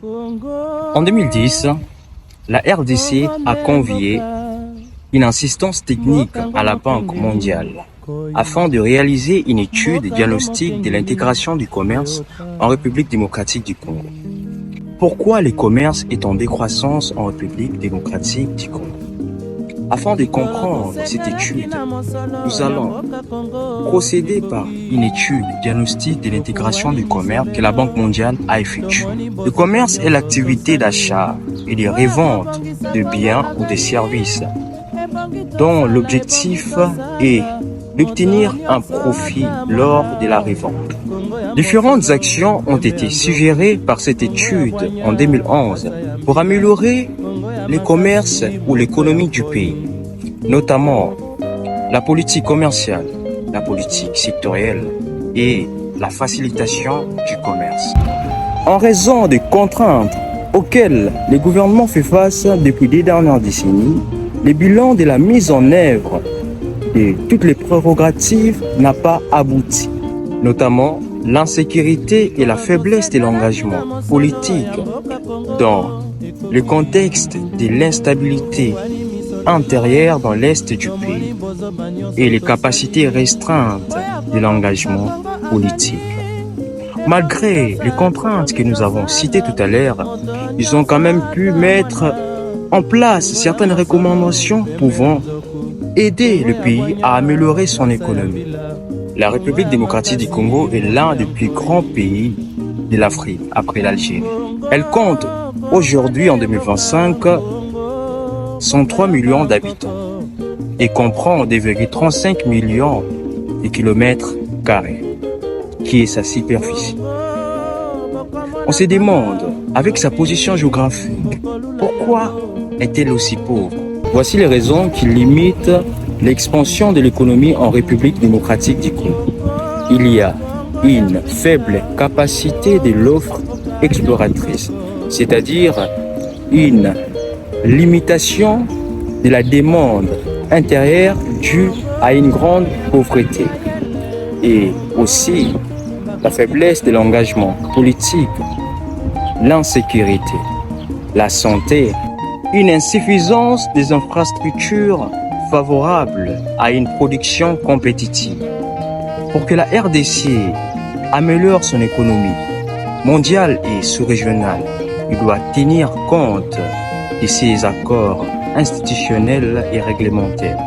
En 2010, la RDC a convié une assistance technique à la Banque mondiale afin de réaliser une étude diagnostique de l'intégration du commerce en République démocratique du Congo. Pourquoi le commerce est en décroissance en République démocratique du Congo? Afin de comprendre cette étude, nous allons procéder par une étude diagnostique de l'intégration du commerce que la Banque mondiale a effectuée. Le commerce est l'activité d'achat et de revente de biens ou de services dont l'objectif est d'obtenir un profit lors de la revente. Différentes actions ont été suggérées par cette étude en 2011 pour améliorer le commerce ou l'économie du pays, notamment la politique commerciale, la politique sectorielle et la facilitation du commerce. En raison des contraintes auxquelles le gouvernement fait face depuis les dernières décennies, le bilan de la mise en œuvre de toutes les prérogatives n'a pas abouti, notamment l'insécurité et la faiblesse de l'engagement politique dans le contexte de l'instabilité intérieure dans l'Est du pays et les capacités restreintes de l'engagement politique. Malgré les contraintes que nous avons citées tout à l'heure, ils ont quand même pu mettre en place certaines recommandations pouvant aider le pays à améliorer son économie. La République démocratique du Congo est l'un des plus grands pays de l'Afrique après l'Algérie. Elle compte aujourd'hui, en 2025, 103 millions d'habitants et comprend 2,35 millions de kilomètres carrés, qui est sa superficie. On se demande, avec sa position géographique, pourquoi est-elle aussi pauvre? Voici les raisons qui limitent l'expansion de l'économie en République démocratique du Congo. Il y a une faible capacité de l'offre exploratrice, c'est-à-dire une limitation de la demande intérieure due à une grande pauvreté et aussi la faiblesse de l'engagement politique, l'insécurité, la santé, une insuffisance des infrastructures favorables à une production compétitive. Pour que la RDC améliore son économie mondiale et sous-régionale, il doit tenir compte de ses accords institutionnels et réglementaires.